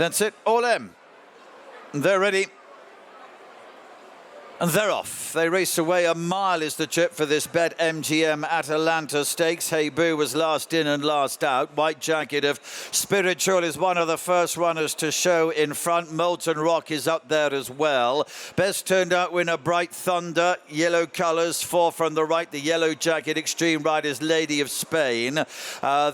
That's it, all in. They're ready. And they're off. They race away. A mile is the trip for this BetMGM Atalanta Stakes. Hey Boo was last in and last out. White Jacket of Spiritual is one of the first runners to show in front. Molten Rock is up there as well. Best turned out winner, Bright Thunder. Yellow colours, 4 from the right. The Yellow Jacket, extreme right, is Lady of Spain.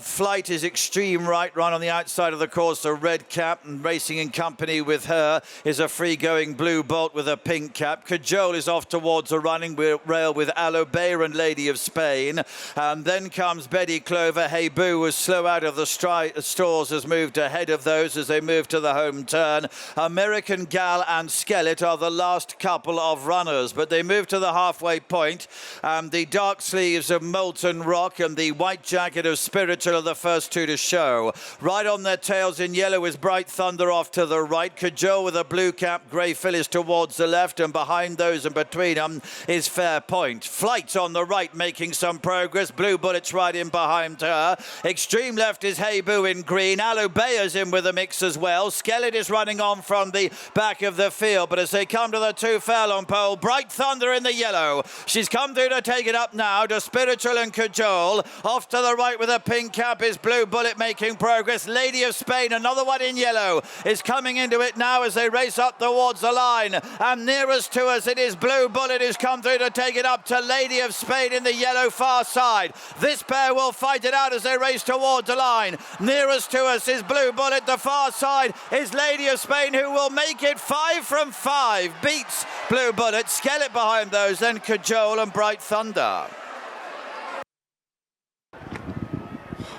Flight is extreme right, run on the outside of the course, a red cap. And racing in company with her is a free-going Blue Bolt with a pink cap. Cajole is off towards a running rail with Alobeir and Lady of Spain. And then comes Betty Clover. Hey Boo was slow out of the stalls, has moved ahead of those as they move to the home turn. American Gal and Skellet are the last couple of runners, but they move to the halfway point. The Dark Sleeves of Molten Rock and the White Jacket of Spiritual are the first two to show. Right on their tails in yellow is Bright Thunder off to the right. Cajole with a blue cap, Grey Phyllis towards the left, and behind those and between them is Fair Point. Flight on the right making some progress. Blue Bullet's right in behind her. Extreme left is Hey Boo in green. Alobeir's in with a mix as well. Skellet is running on from the back of the field, but as they come to the 2 furlong pole, Bright Thunder in the yellow. She's come through to take it up now to Spiritual and Cajole. Off to the right with a pink cap is Blue Bullet making progress. Lady of Spain, another one in yellow, is coming into it now as they race up towards the line. And nearest to us it is Blue Bullet who's come through to take it up to Lady of Spain in the yellow far side. This pair will fight it out as they race towards the line. Nearest to us is Blue Bullet. The far side is Lady of Spain, who will make it 5 from 5. Beats Blue Bullet. Skellet behind those, then Cajole and Bright Thunder.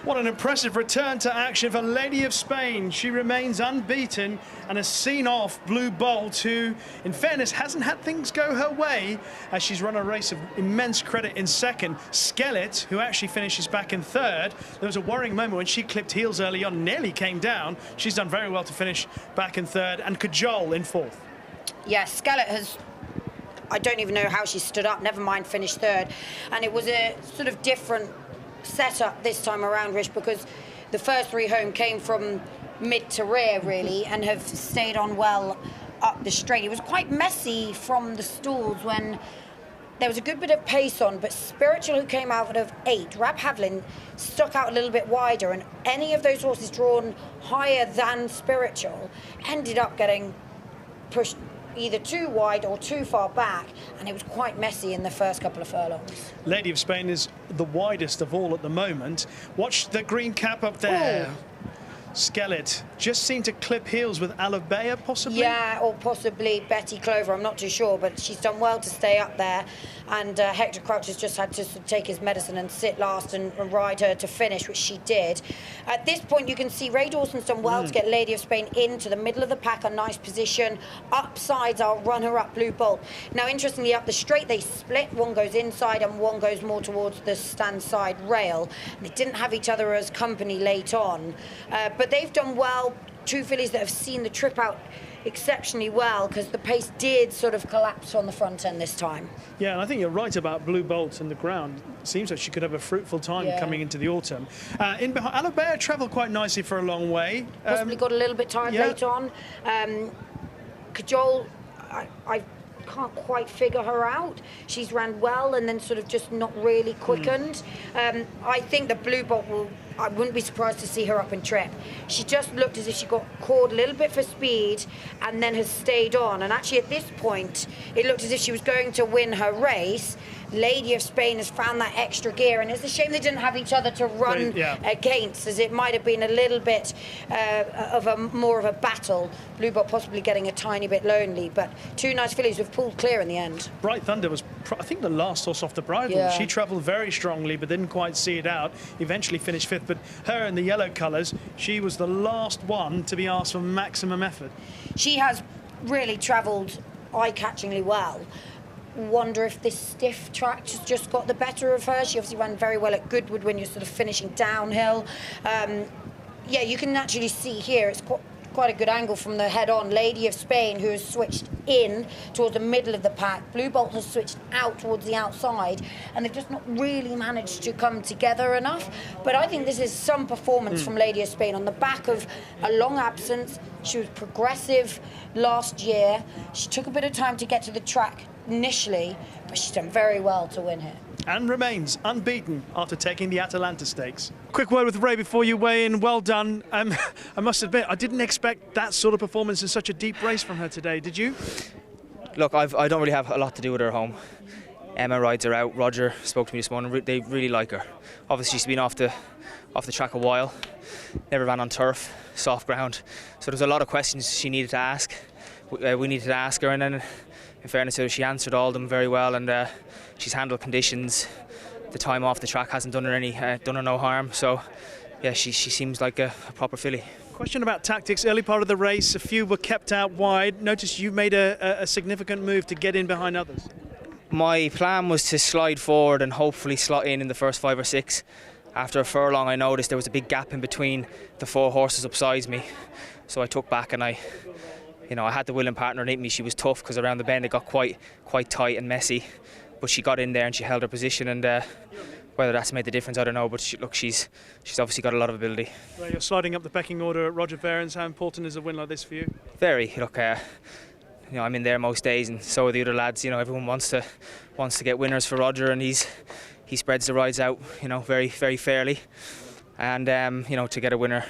What an impressive return to action for Lady of Spain. She remains unbeaten and has seen off Blue Bolt, who, in fairness, hasn't had things go her way as she's run a race of immense credit in second. Skellet, who actually finishes back in third. There was a worrying moment when she clipped heels early on, nearly came down. She's done very well to finish back in third, and Cajole in fourth. Yeah, Skellet has... I don't even know how she stood up, never mind finished third. And it was a sort of different setup this time around, Rich, because the first 3 home came from mid to rear, really, and have stayed on well up the straight. It was quite messy from the stalls when there was a good bit of pace on, but Spiritual, who came out of 8, Rab Havlin, stuck out a little bit wider, and any of those horses drawn higher than Spiritual ended up getting pushed either too wide or too far back, and it was quite messy in the first couple of furlongs. Lady of Spain is the widest of all at the moment. Watch the green cap up there. Ooh. Skellet just seemed to clip heels with Alobeir, possibly? Yeah, or possibly Betty Clover, I'm not too sure, but she's done well to stay up there. And Hector Crouch has just had to take his medicine and sit last and ride her to finish, which she did. At this point, you can see Ray Dawson's done well to get Lady of Spain into the middle of the pack, a nice position. Upsides, I'll run her up Blue Bolt. Now, interestingly, up the straight, they split. One goes inside and one goes more towards the stand side rail. They didn't have each other as company late on, but they've done well. 2 fillies that have seen the trip out exceptionally well, because the pace did sort of collapse on the front end this time. Yeah, and I think you're right about Blue Bolt and the ground. It seems like she could have a fruitful time coming into the autumn. In behind, Alobeir travelled quite nicely for a long way. Possibly got a little bit tired late on. Cajole, I can't quite figure her out. She's ran well and then sort of just not really quickened. I think the Blue Bolt will... I wouldn't be surprised to see her up in trip. She just looked as if she got caught a little bit for speed and then has stayed on. And actually at this point, it looked as if she was going to win her race. Lady of Spain has found that extra gear, and it's a shame they didn't have each other to run against, as it might have been a little bit of more of a battle. Blue Bolt possibly getting a tiny bit lonely, but 2 nice fillies have pulled clear in the end. Bright Thunder was, I think, the last horse off the bridle. She travelled very strongly, but didn't quite see it out. Eventually finished 5th, but her in the yellow colours, she was the last one to be asked for maximum effort. She has really travelled eye-catchingly well. Wonder if this stiff track has just got the better of her. She obviously ran very well at Goodwood when you're sort of finishing downhill. Yeah, you can actually see here, it's quite a good angle from the head-on. Lady of Spain, who has switched in towards the middle of the pack. Blue Bolt has switched out towards the outside, and they've just not really managed to come together enough. But I think this is some performance from Lady of Spain on the back of a long absence, She was progressive last year. She took a bit of time to get to the track initially, but she's done very well to win here. And remains unbeaten after taking the Atalanta Stakes. Quick word with Ray before you weigh in. Well done. I must admit, I didn't expect that sort of performance in such a deep race from her today. Did you? Look, I don't really have a lot to do with her home. Emma rides her out. Roger spoke to me this morning. They really like her. Obviously, she's been off the track a while. Never ran on turf, soft ground. So there's a lot of questions she needed to ask. We needed to ask her, and then, in fairness to her, she answered all of them very well, and she's handled conditions. The time off the track hasn't done her no harm. So, yeah, she seems like a proper filly. Question about tactics. Early part of the race, a few were kept out wide. Notice you made a significant move to get in behind others. My plan was to slide forward and hopefully slot in the first 5 or 6. After a furlong, I noticed there was a big gap in between the 4 horses upsides me. So I took back, and I had the willing partner in me. She was tough because around the bend it got quite tight and messy. But she got in there and she held her position, and whether that's made the difference, I don't know. But she's obviously got a lot of ability. Well, you're sliding up the pecking order at Roger Varian. How important is a win like this for you? Very. Look, I'm in there most days, and so are the other lads. Everyone wants to get winners for Roger, and he spreads the rides out, very, very fairly. And to get a winner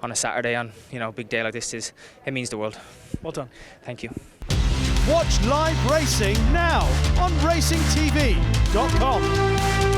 on a Saturday on a big day like this it means the world. Well done. Thank you. Watch live racing now on racingtv.com.